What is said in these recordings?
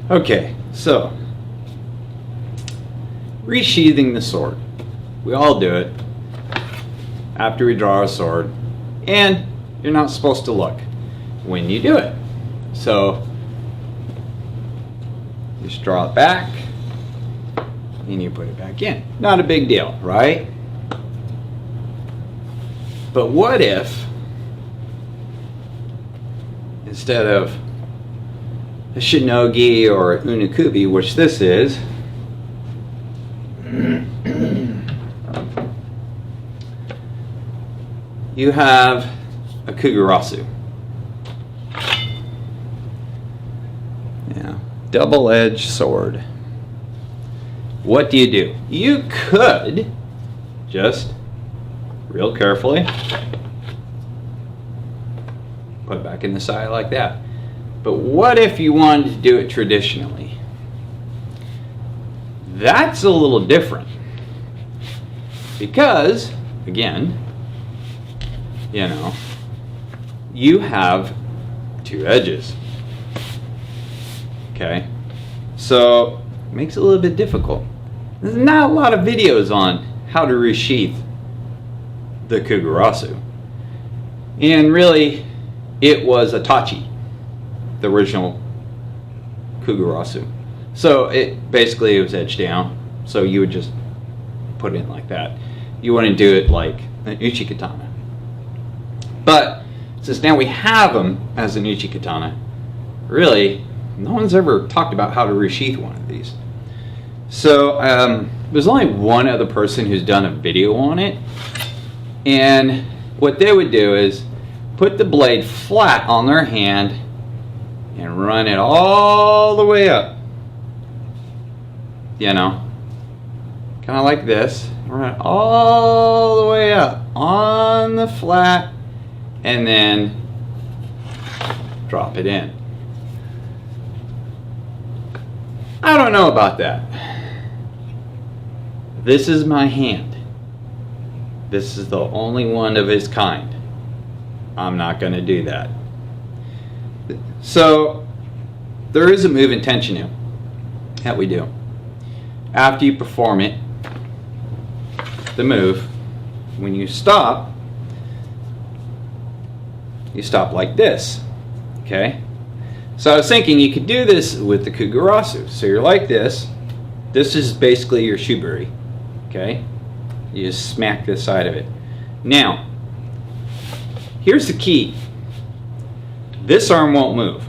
Okay, so resheathing the sword. We all do it after we draw a sword, and you're not supposed to look when you do it. So just draw it back and you put it back in. Not a big deal, right? But what if instead of a shinogi or a unukubi, which this is, you have a kugarasu. Yeah, double-edged sword. What do? You could just real carefully put it back in the side like that. But what if you wanted to do it traditionally? That's a little different. Because, again, you know, you have two edges. Okay? So, it makes it a little bit difficult. There's not a lot of videos on how to resheath the kugarasu. And really, it was a tachi, the original kugarasu. So it basically was edged down, so you would just put it in like that. You wouldn't do it like an uchi katana. But since now we have them as an uchi katana, really, no one's ever talked about how to resheath one of these. So there's only one other person who's done a video on it, and what they would do is put the blade flat on their hand and run it all the way up. You know, kind of like this. Run it all the way up on the flat and then drop it in. I don't know about that. This is my hand. This is the only one of its kind. I'm not going to do that. So there is a move in tenshinu that we do. After you perform it, the move, when you stop like this. Okay? So I was thinking you could do this with the kugarasu. So you're like this. This is basically your shuburi. Okay? You just smack this side of it. Now, here's the key. This arm won't move.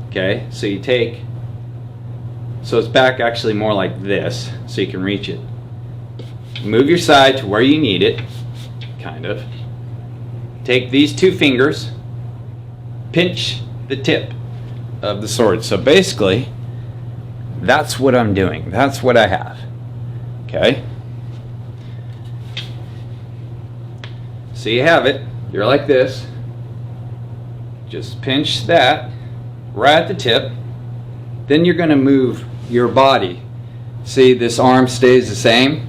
Okay, so you take, so it's back actually more like this, so you can reach it. Move your side to where you need it, kind of. Take these two fingers, pinch the tip of the sword. So basically, that's what I'm doing. That's what I have. Okay? So you have it. You're like this. Just pinch that right at the tip. Then you're going to move your body. See, this arm stays the same.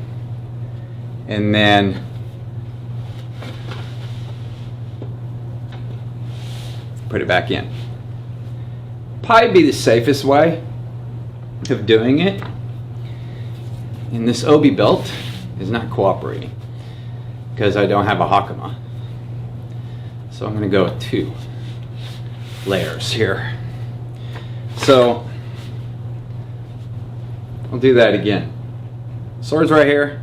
And then put it back in. Probably be the safest way of doing it. And this obi belt is not cooperating because I don't have a hakama. So I'm going to go with 2 layers here. So I'll do that again. Sword's right here.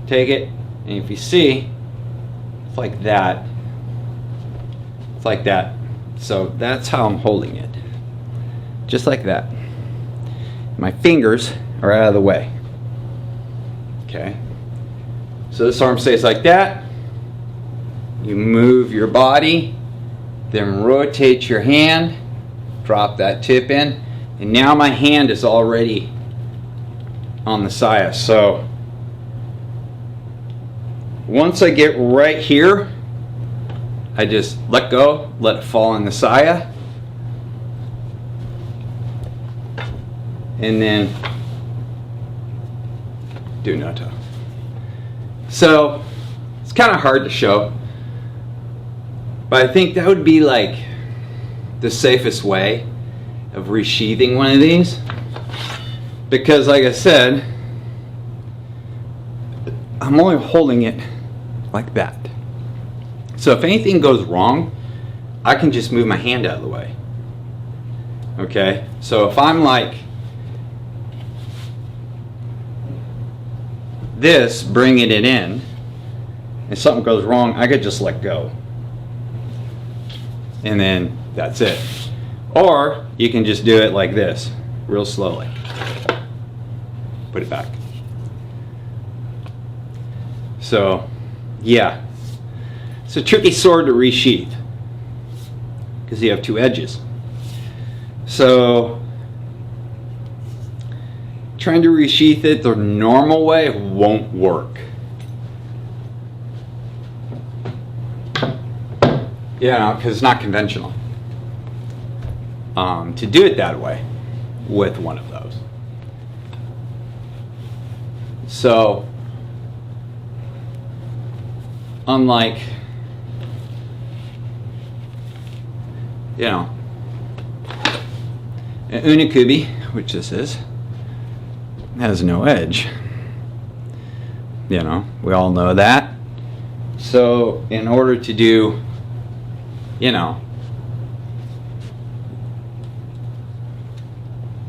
Take it, and if you see, it's like that. It's like that. So that's how I'm holding it. Just like that. My fingers are out of the way. Okay. So this arm stays like that. You move your body, then rotate your hand, drop that tip in, and now my hand is already on the saya. So once I get right here, I just let go, let it fall in the saya, and then do noto. So it's kind of hard to show, but I think that would be like the safest way. of resheathing one of these, because like I said, I'm only holding it like that. So if anything goes wrong, I can just move my hand out of the way. Okay, so if I'm like this, bringing it in, and something goes wrong, I could just let go. And then that's it. Or you can just do it like this, real slowly. Put it back. So, yeah. It's a tricky sword to resheath because you have two edges. So, trying to resheath it the normal way won't work. Yeah, because it's not conventional to do it that way with one of those. So, unlike, you know, an unikubi, which this is, has no edge. You know, we all know that. So, in order to do, you know,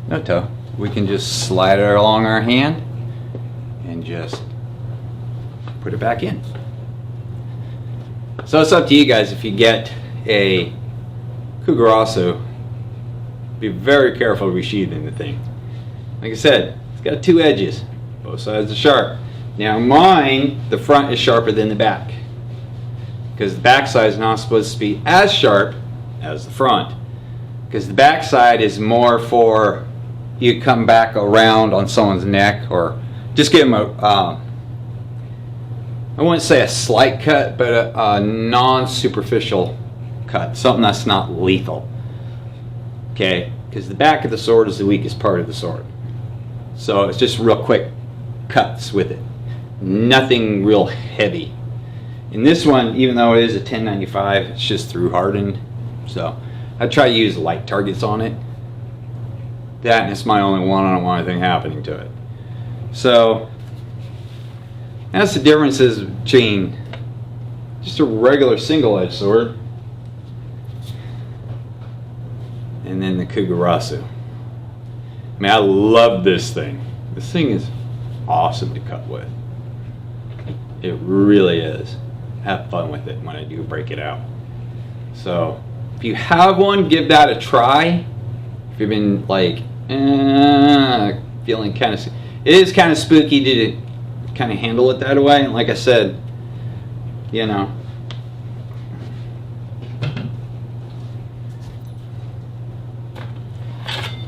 no toe, we can just slide it along our hand and just put it back in. So it's up to you guys. If you get a kugarasu, be very careful resheathing the thing. Like I said, it's got two edges, both sides are sharp. Now mine, the front is sharper than the back, because the back side is not supposed to be as sharp as the front, because the back side is more for you come back around on someone's neck, or just give them a I wouldn't say a slight cut, but a non-superficial cut, something that's not lethal. Okay, because the back of the sword is the weakest part of the sword, so it's just real quick cuts with it, nothing real heavy. In this one, even though it is a 1095, it's just through hardened, so I try to use light targets on it. That, and it's my only one, I don't want anything happening to it. So that's the differences between just a regular single-edged sword and then the kugarasu. I mean, I love this thing. This thing is awesome to cut with. It really is. Have fun with it when I do break it out. So if you have one, give that a try. If you've been like feeling kind of, it is kind of spooky to kind of handle it that way, and like I said, you know,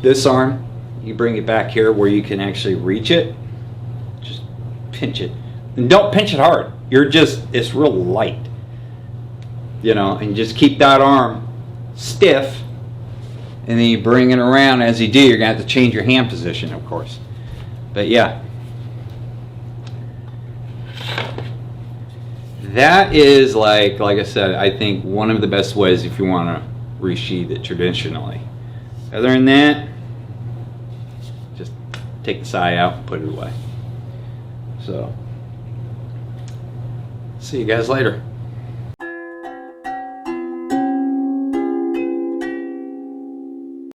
this arm, you bring it back here where you can actually reach it, just pinch it, and don't pinch it hard, it's real light, you know, and just keep that arm stiff, and then you bring it around. As you do, you're gonna have to change your hand position, of course, but yeah. That is, like I said, I think one of the best ways if you want to resheath it traditionally. Other than that, just take the side out and put it away. So, see you guys later.